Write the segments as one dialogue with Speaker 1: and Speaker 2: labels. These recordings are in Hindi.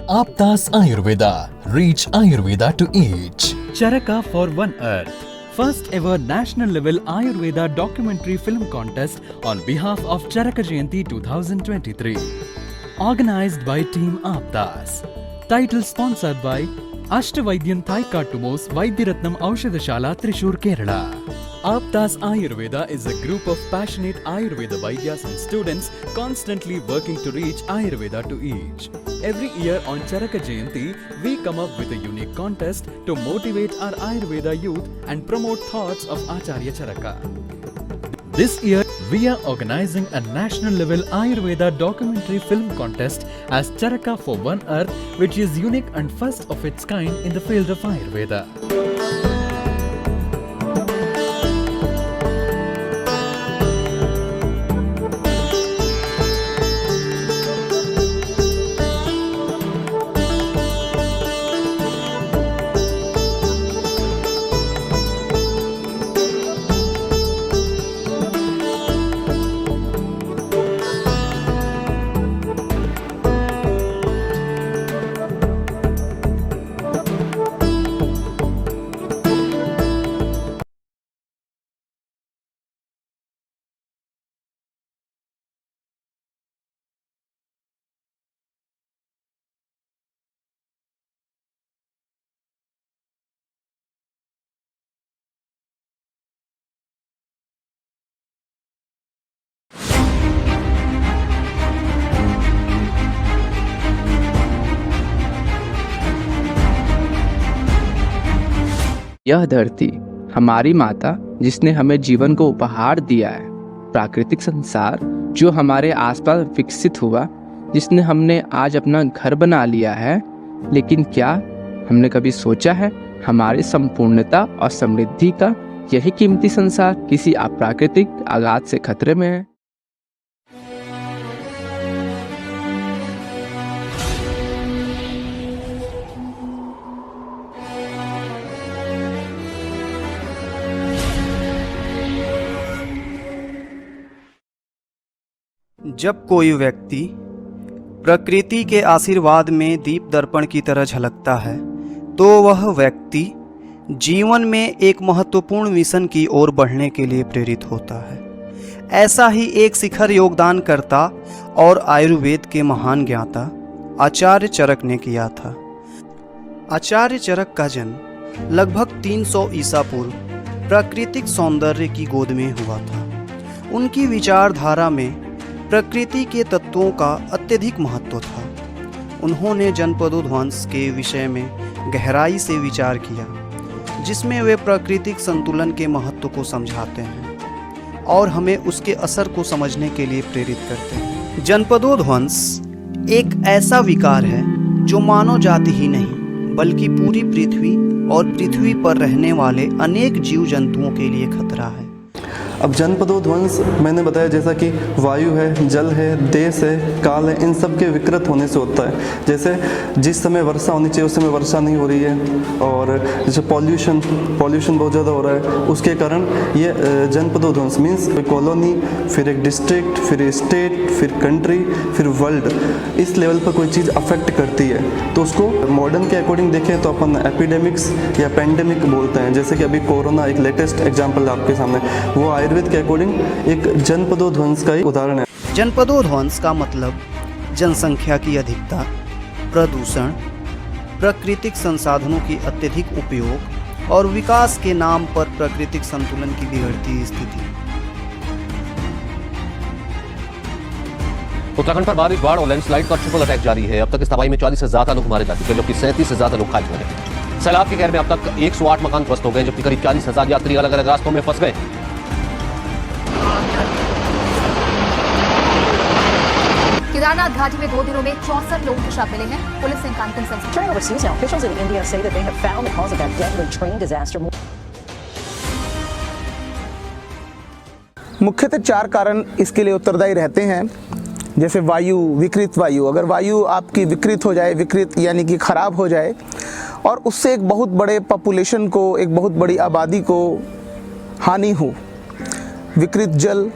Speaker 1: Aptas Ayurveda. Reach Ayurveda to each.
Speaker 2: Charaka for One Earth. First ever national level Ayurveda documentary film contest on behalf of Charaka Jayanti 2023. Organized by Team Aptas. Title sponsored by Ashtavaidyan Thai Kattumos Vaidyaratnam Aushadashala Trishur Kerala. Aptas Ayurveda is a group of passionate Ayurveda Vaidyas and students constantly working to reach Ayurveda to each. Every year on Charaka Jayanti, we come up with a unique contest to motivate our Ayurveda youth and promote thoughts of Acharya Charaka. This year, we are organizing a national level Ayurveda documentary film contest as Charaka for One Earth, which is unique and first of its kind in the field of Ayurveda.
Speaker 3: यह धरती हमारी माता जिसने हमें जीवन को उपहार दिया है, प्राकृतिक संसार जो हमारे आसपास विकसित हुआ, जिसने हमने आज अपना घर बना लिया है, लेकिन क्या हमने कभी सोचा है हमारी संपूर्णता और समृद्धि का यही कीमती संसार किसी अप्राकृतिक आघात से खतरे में है?
Speaker 4: जब कोई व्यक्ति प्रकृति के आशीर्वाद में दीप दर्पण की तरह झलकता है, तो वह व्यक्ति जीवन में एक महत्वपूर्ण मिशन की ओर बढ़ने के लिए प्रेरित होता है। ऐसा ही एक शिखर योगदानकर्ता और आयुर्वेद के महान ज्ञाता आचार्य चरक ने किया था। आचार्य चरक का जन्म लगभग 300 ईसा पूर्व प्राकृतिक सौंदर्य की गोद में हुआ था। उनकी विचारधारा में प्रकृति के तत्वों का अत्यधिक महत्व था। उन्होंने जनपदोध्वंस के विषय में गहराई से विचार किया, जिसमें वे प्राकृतिक संतुलन के महत्व को समझाते हैं और हमें उसके असर को समझने के लिए प्रेरित करते हैं। जनपदोध्वंस एक ऐसा विकार है जो मानव जाति ही नहीं बल्कि पूरी पृथ्वी और पृथ्वी पर रहने वाले अनेक जीव जंतुओं के लिए खतरा है।
Speaker 5: अब जनपदोध्वंस मैंने बताया जैसा कि वायु है, जल है, देश है, काल है, इन सब के विकृत होने से होता है। जैसे जिस समय वर्षा होनी चाहिए उस समय वर्षा नहीं हो रही है, और जैसे पॉल्यूशन बहुत ज़्यादा हो रहा है, उसके कारण ये जनपदोध्वंस मीन्स कॉलोनी, फिर एक डिस्ट्रिक्ट, फिर स्टेट, फिर कंट्री, फिर वर्ल्ड, इस लेवल पर कोई चीज़ अफेक्ट करती है तो उसको मॉडर्न के अकॉर्डिंग देखें तो अपन एपिडेमिक्स या पेंडेमिक बोलते हैं। जैसे कि अभी कोरोना एक लेटेस्ट एग्जाम्पल है आपके सामने, वो आयुर्वेद के अकॉर्डिंग एक जनपदोध्वंस का एक उदाहरण है।
Speaker 4: जनपदोध्वंस का मतलब जनसंख्या की अधिकता, प्रदूषण, प्राकृतिक संसाधनों की अत्यधिक उपयोग और विकास के नाम पर प्राकृतिक संतुलन की बिगड़ती स्थिति।
Speaker 6: उत्तराखंड पर बारिश, बाढ़ और लैंडस्लाइड का ट्रिपल अटैक जारी है। अब तक इस तबाही में 40 से ज्यादा लोग मारे जा चुके हैं, जबकि 37 से ज्यादा लोग घायल हुए हैं। सैलाब के कहर में अब तक 108 मकान ध्वस्त हो गए, जबकि करीब 40,000 यात्री अलग अलग रास्तों में फंस गए।
Speaker 7: केदारनाथ घाटी में 2 दिनों में 64 लोगों के शव मिले हैं। पुलिस ने कानपुर से
Speaker 8: Turning overseas now, officials in India say that they have found the cause of that deadly train disaster.
Speaker 9: मुख्यतः 4 कारण इसके लिए उत्तरदायी रहते हैं। जैसे वायु, विकृत वायु। अगर वायु आपकी विकृत हो जाए, विकृत यानी कि खराब हो जाए, और उससे एक बहुत बड़े पॉपुलेशन को, एक बहुत बड़ी आबादी को हानि हो। विकृत जल,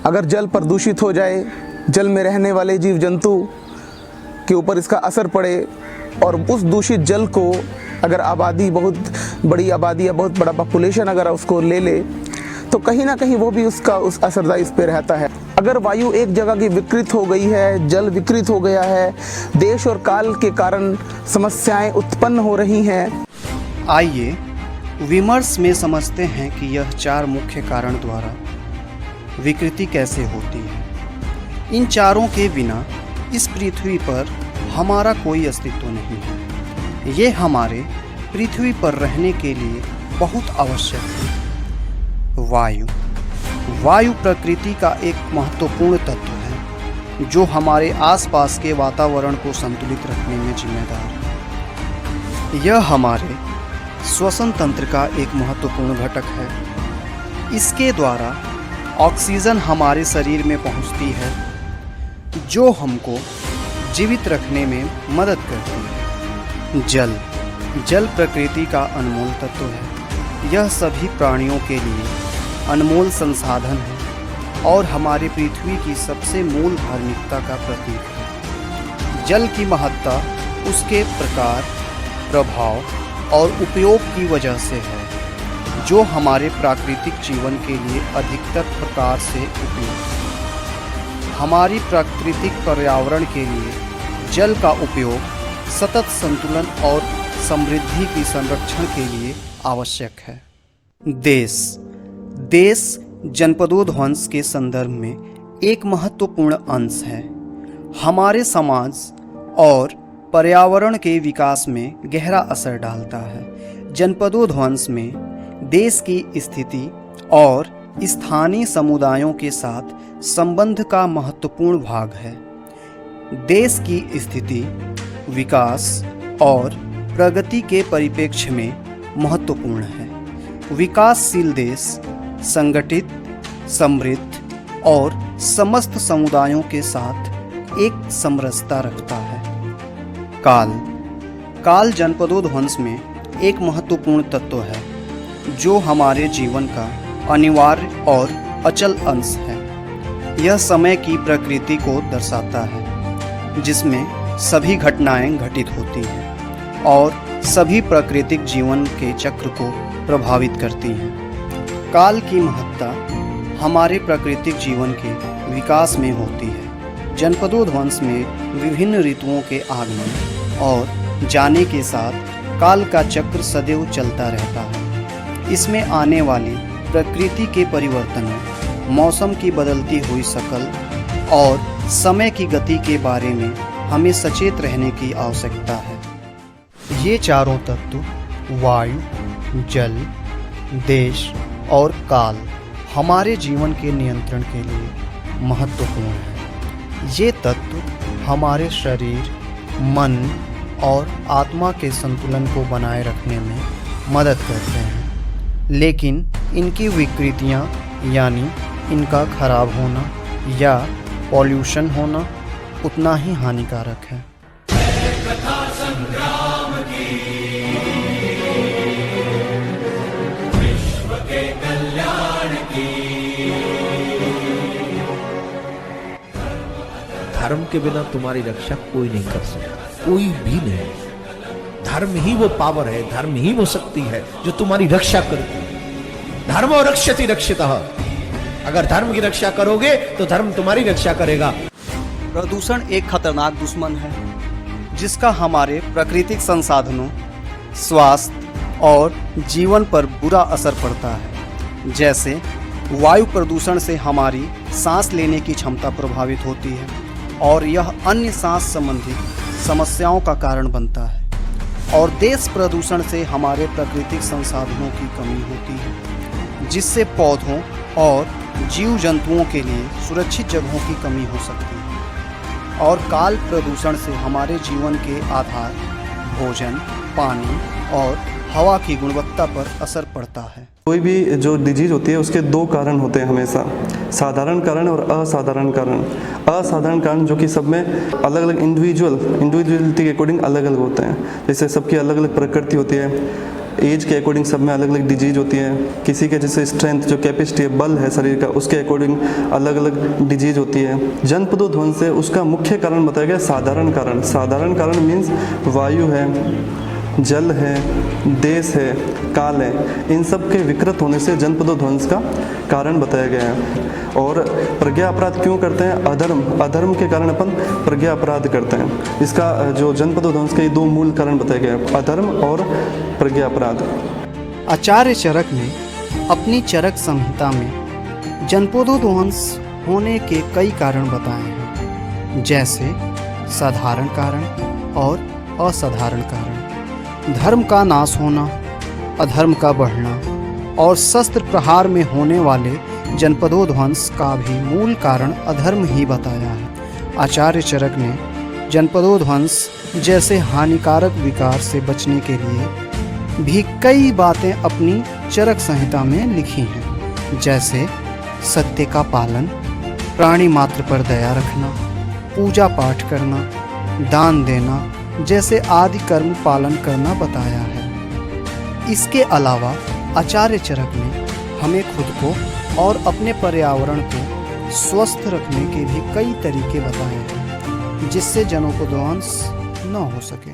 Speaker 9: अगर जल प्रदूषित हो जाए, जल में रहने वाले जीव जंतु के ऊपर इसका असर पड़े और उस दूषित जल को अगर आबादी, बहुत बड़ी आबादी या बहुत बड़ा पॉपुलेशन अगर उसको ले ले तो कहीं ना कहीं वो भी उसका उस असरदार इस पे रहता है। अगर वायु एक जगह की विकृत हो गई है, जल विकृत हो गया है, देश और काल के कारण समस्याएं उत्पन्न हो रही हैं।
Speaker 4: आइए विमर्श में समझते हैं कि यह 4 मुख्य कारण द्वारा विकृति कैसे होती है। इन चारों के बिना इस पृथ्वी पर हमारा कोई अस्तित्व नहीं है। ये हमारे पृथ्वी पर रहने के लिए बहुत आवश्यक है। वायु प्रकृति का एक महत्वपूर्ण तत्व है जो हमारे आसपास के वातावरण को संतुलित रखने में जिम्मेदार है। यह हमारे श्वसन तंत्र का एक महत्वपूर्ण घटक है। इसके द्वारा ऑक्सीजन हमारे शरीर में पहुंचती है जो हमको जीवित रखने में मदद करती है। जल प्रकृति का अनमोल तत्व है। यह सभी प्राणियों के लिए अनमोल संसाधन है और हमारे पृथ्वी की सबसे मूल धार्मिकता का प्रतीक है। जल की महत्ता उसके प्रकार, प्रभाव और उपयोग की वजह से है जो हमारे प्राकृतिक जीवन के लिए अधिकतर प्रकार से उपयुक्त है। हमारी प्राकृतिक पर्यावरण के लिए जल का उपयोग सतत संतुलन और समृद्धि की संरक्षण के लिए आवश्यक है। देश जनपदोध्वंस के संदर्भ में एक महत्वपूर्ण अंश है। हमारे समाज और पर्यावरण के विकास में गहरा असर डालता है। जनपदोध्वंस में देश की स्थिति और स्थानीय समुदायों के साथ संबंध का महत्वपूर्ण भाग है। देश की स्थिति विकास और प्रगति के परिप्रेक्ष्य में महत्वपूर्ण है। विकासशील देश संगठित, समृद्ध और समस्त समुदायों के साथ एक समरसता रखता है। काल जनपदोध्वंस में एक महत्वपूर्ण तत्व है जो हमारे जीवन का अनिवार्य और अचल अंश है। यह समय की प्रकृति को दर्शाता है जिसमें सभी घटनाएं घटित होती हैं और सभी प्राकृतिक जीवन के चक्र को प्रभावित करती हैं। काल की महत्ता हमारे प्राकृतिक जीवन के विकास में होती है। जनपदोध्वंस में विभिन्न ऋतुओं के आगमन और जाने के साथ काल का चक्र सदैव चलता रहता है। इसमें आने वाली प्रकृति के परिवर्तनों, मौसम की बदलती हुई शक्ल और समय की गति के बारे में हमें सचेत रहने की आवश्यकता है। ये चारों तत्व वायु, जल, देश और काल हमारे जीवन के नियंत्रण के लिए महत्वपूर्ण है। ये तत्व हमारे शरीर, मन और आत्मा के संतुलन को बनाए रखने में मदद करते हैं, लेकिन इनकी विकृतियाँ यानी इनका खराब होना या पॉल्यूशन होना उतना ही हानिकारक है।
Speaker 10: धर्म के बिना तुम्हारी रक्षा कोई नहीं कर सकता, कोई भी नहीं। धर्म ही वो पावर है, धर्म ही वो शक्ति है जो तुम्हारी रक्षा करती है। धर्मो रक्षति रक्षितः। अगर धर्म की रक्षा करोगे तो धर्म तुम्हारी रक्षा करेगा।
Speaker 4: प्रदूषण एक खतरनाक दुश्मन है जिसका हमारे प्राकृतिक संसाधनों, स्वास्थ्य और जीवन पर बुरा असर पड़ता है। जैसे वायु प्रदूषण से हमारी सांस लेने की क्षमता प्रभावित होती है और यह अन्य सांस संबंधित समस्याओं का कारण बनता है। और देश प्रदूषण से हमारे प्राकृतिक संसाधनों की कमी होती है जिससे पौधों और जीव जंतुओं के लिए सुरक्षित जगहों की कमी हो सकती है। और काल प्रदूषण से हमारे जीवन के आधार, भोजन, पानी और हवा की गुणवत्ता पर असर पड़ता है।
Speaker 5: कोई भी जो डिजीज होती है उसके 2 कारण होते हैं हमेशा, साधारण कारण और असाधारण कारण। असाधारण कारण जो कि सब में अलग अलग इंडिविजुअलिटी के अकॉर्डिंग अलग अलग होते हैं। जैसे सबकी अलग अलग प्रकृति होती है। एज के अकॉर्डिंग सब में अलग अलग डिजीज होती है। किसी के जैसे स्ट्रेंथ जो कैपेसिटी है, बल है शरीर का, उसके अकॉर्डिंग अलग अलग डिजीज होती है। जनपदों ध्वंस है उसका मुख्य कारण बताया गया साधारण कारण। साधारण कारण मीन्स वायु है, जल है, देश है, काल है, इन सब के विकृत होने से जनपदों ध्वंस का कारण बताया गया है। और प्रज्ञा अपराध क्यों करते हैं? अधर्म के कारण अपन प्रज्ञा अपराध करते हैं। इसका जो जनपदों ध्वंस के 2 मूल कारण बताए गए हैं, अधर्म और प्रज्ञा अपराध।
Speaker 4: आचार्य चरक ने अपनी चरक संहिता में जनपदों ध्वंस होने के कई कारण बताए हैं, जैसे साधारण कारण और असाधारण कारण। धर्म का नाश होना, अधर्म का बढ़ना और शस्त्र प्रहार में होने वाले जनपदों ध्वंस का भी मूल कारण अधर्म ही बताया है। आचार्य चरक ने जनपदों ध्वंस जैसे हानिकारक विकार से बचने के लिए भी कई बातें अपनी चरक संहिता में लिखी हैं, जैसे सत्य का पालन, प्राणी मात्र पर दया रखना, पूजा पाठ करना, दान देना जैसे आदि कर्म पालन करना बताया है। इसके अलावा आचार्य चरक ने हमें खुद को और अपने पर्यावरण को स्वस्थ रखने के भी कई तरीके बताए हैं, जिससे जनों को ध्वंस न हो सके।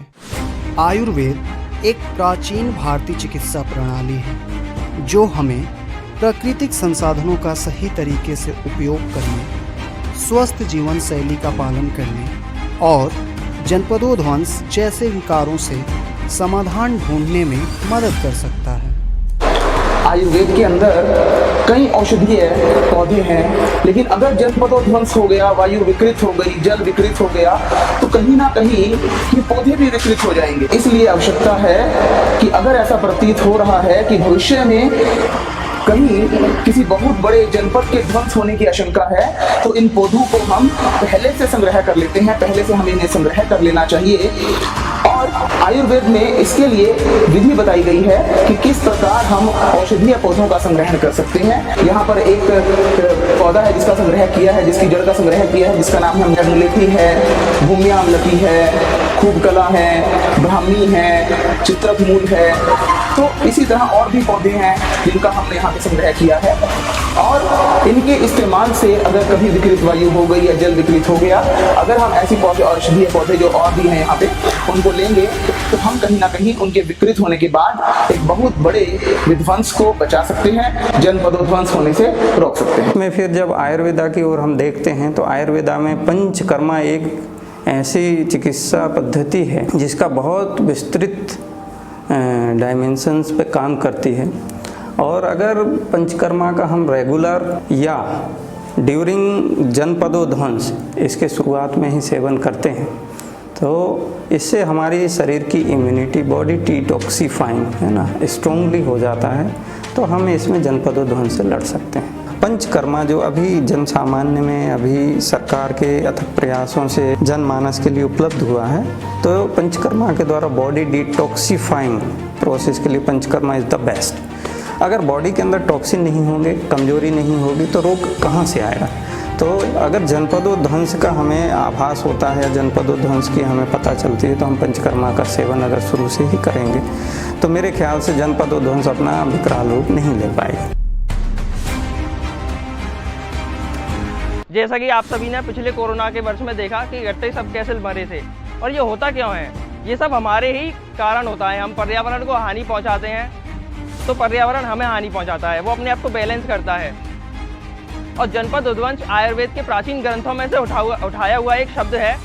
Speaker 4: आयुर्वेद एक प्राचीन भारतीय चिकित्सा प्रणाली है जो हमें प्राकृतिक संसाधनों का सही तरीके से उपयोग करने, स्वस्थ जीवन शैली का पालन करने और जनपदों ध्वंस जैसे विकारों से समाधान ढूंढने में मदद कर सकता है।
Speaker 9: आयुर्वेद के अंदर कई औषधीय पौधे हैं, लेकिन अगर जनपदों ध्वंस हो गया, वायु विकृत हो गई, जल विकृत हो गया, तो कहीं ना कहीं ये पौधे भी विकृत हो जाएंगे। इसलिए आवश्यकता है कि अगर ऐसा प्रतीत हो रहा है कि भविष्य में कहीं किसी बहुत बड़े जनपद के ध्वंस होने की आशंका है, तो इन पौधों को हम पहले से संग्रह कर लेते हैं, पहले से हमें इन्हें संग्रह कर लेना चाहिए। और आयुर्वेद में इसके लिए विधि बताई गई है कि किस प्रकार हम औषधीय पौधों का संग्रहण कर सकते हैं। यहाँ पर एक पौधा है जिसका संग्रह किया है, जिसकी जड़ का संग्रह किया है, जिसका नाम है नगलेथी है, भूम्यामलकी है, खूबकला है, ब्राह्मी है, चित्रक मूल है। तो इसी तरह और भी पौधे हैं जिनका हमने यहाँ पे संग्रह किया है, और इनके इस्तेमाल से अगर कभी विकृत वायु हो गई या जल विकृत हो गया, अगर हम ऐसी पौधे औषधीय पौधे जो और भी हैं यहाँ पे उनको लेंगे, तो हम कहीं ना कहीं उनके विकृत होने के बाद एक बहुत बड़े विध्वंस को बचा सकते हैं, जनपदों ध्वंस होने से रोक सकते हैं।
Speaker 11: में फिर जब आयुर्वेदा की ओर हम देखते हैं तो आयुर्वेदा में पंचकर्मा एक ऐसी चिकित्सा पद्धति है जिसका बहुत विस्तृत डायमेंशंस पे काम करती है। और अगर पंचकर्मा का हम रेगुलर या ड्यूरिंग जनपदों ध्वंस इसके शुरुआत में ही सेवन करते हैं, तो इससे हमारी शरीर की इम्यूनिटी, बॉडी डिटॉक्सिफाइंग है ना, स्ट्रोंगली हो जाता है, तो हम इसमें जनपदों ध्वंस से लड़ सकते हैं। पंचकर्मा जो अभी जन सामान्य में अभी सरकार के अथक प्रयासों से जनमानस के लिए उपलब्ध हुआ है, तो पंचकर्मा के द्वारा बॉडी डिटॉक्सिफाइंग प्रोसेस के लिए पंचकर्मा इज़ द बेस्ट। अगर बॉडी के अंदर टॉक्सिन नहीं होंगे, कमजोरी नहीं होगी, तो रोग कहाँ से आएगा? तो अगर जनपदों ध्वंस का हमें आभास होता है, जनपदों ध्वंस की हमें पता चलती है, तो हम पंचकर्मा का सेवन अगर शुरू से ही करेंगे तो मेरे ख्याल से जनपदों ध्वंस अपना विकराल रूप नहीं ले पाएगी।
Speaker 12: जैसा कि आप सभी ने पिछले कोरोना के वर्ष में देखा कि इकट्ठे सब कैसे मरे थे, और ये होता क्यों है? ये सब हमारे ही कारण होता है। हम पर्यावरण को हानि पहुंचाते हैं, तो पर्यावरण हमें हानि पहुंचाता है, वो अपने आप को बैलेंस करता है। और जनपद उद्वंश आयुर्वेद के प्राचीन ग्रंथों में से उठाया हुआ एक शब्द है,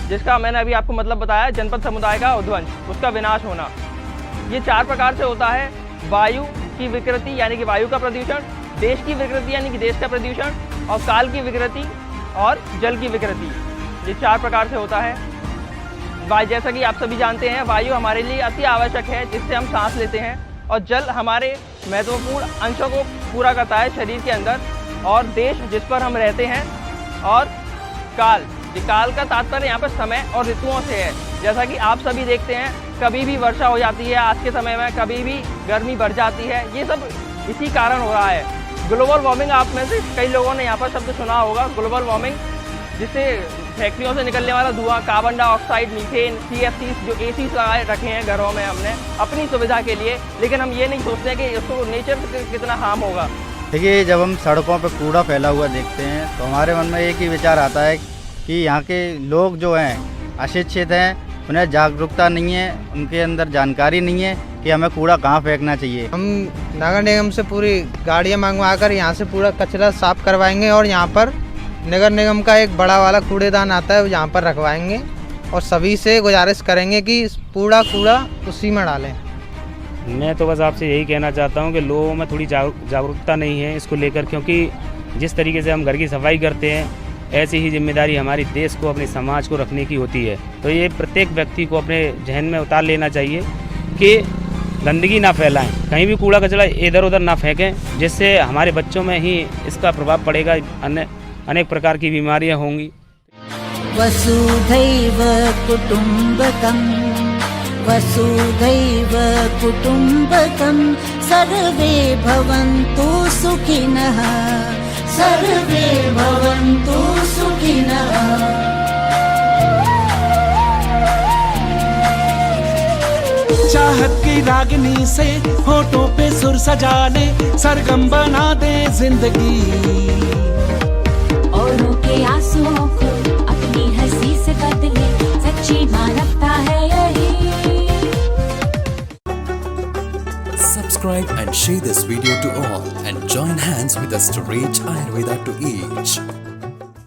Speaker 12: जिसका मैंने अभी आपको मतलब बताया, जनपद समुदाय का उद्वंश, उसका विनाश होना। ये 4 प्रकार से होता है। वायु की विकृति यानी कि वायु का प्रदूषण, देश की विकृति यानी कि देश का प्रदूषण, और काल की विकृति और जल की विकृति। ये 4 प्रकार से होता है। वायु, जैसा कि आप सभी जानते हैं, वायु हमारे लिए अति आवश्यक है, जिससे हम सांस लेते हैं, और जल हमारे महत्वपूर्ण अंशों को पूरा करता है शरीर के अंदर, और देश जिस पर हम रहते हैं, और काल, ये काल का तात्पर्य यहाँ पर समय और ऋतुओं से है। जैसा कि आप सभी देखते हैं, कभी भी वर्षा हो जाती है आज के समय में, कभी भी गर्मी बढ़ जाती है, ये सब इसी कारण हो रहा है। ग्लोबल वार्मिंग, आप में से कई लोगों ने यहाँ पर शब्द सुना होगा, ग्लोबल वार्मिंग, जिससे फैक्ट्रियों से निकलने वाला धुआं, कार्बन डाइऑक्साइड, मीथेन, CFC जो एसी लगाए रखे हैं घरों में हमने अपनी सुविधा के लिए, लेकिन हम ये नहीं सोचते कि इसको नेचर से कितना हार्म होगा।
Speaker 13: देखिए, जब हम सड़कों पर कूड़ा फैला हुआ देखते हैं तो हमारे मन में एक ही विचार आता है कि यहाँ के लोग जो हैं अशिक्षित हैं, उन्हें जागरूकता नहीं है, उनके अंदर जानकारी नहीं है कि हमें कूड़ा कहाँ फेंकना चाहिए।
Speaker 14: हम नगर निगम से पूरी गाड़ियाँ मंगवा कर यहाँ से पूरा कचरा साफ करवाएंगे और यहाँ पर नगर निगम का एक बड़ा वाला कूड़ेदान आता है, यहाँ पर रखवाएंगे और सभी से गुजारिश करेंगे कि पूरा कूड़ा उसी में डालें।
Speaker 15: मैं तो बस आपसे यही कहना चाहता हूँ कि लोगों में थोड़ी जागरूकता नहीं है इसको लेकर, क्योंकि जिस तरीके से हम घर की सफाई करते हैं ऐसी ही जिम्मेदारी हमारी देश को, अपने समाज को रखने की होती है। तो ये प्रत्येक व्यक्ति को अपने जहन में उतार लेना चाहिए कि गंदगी ना फैलाएं, कहीं भी कूड़ा कचरा इधर उधर ना फेंकें, जिससे हमारे बच्चों में ही इसका प्रभाव पड़ेगा, अनेक प्रकार की बीमारियां होंगी।
Speaker 16: वसुधैव कुटुम्बकम् वसुधैव कुटुम्बकम् सर्वे भवन्तु सुखिनः सर्वे भवन्तु सुखिनः।
Speaker 17: चाहत की रागनी से होठों पे सुर सजा ले, सरगम बना दे जिंदगी,
Speaker 16: औरों के आंसुओं को अपनी हंसी से बदले, सच्ची मानवता है यही।
Speaker 1: Subscribe and share this video to all and join hands with us to reach Ayurveda to each.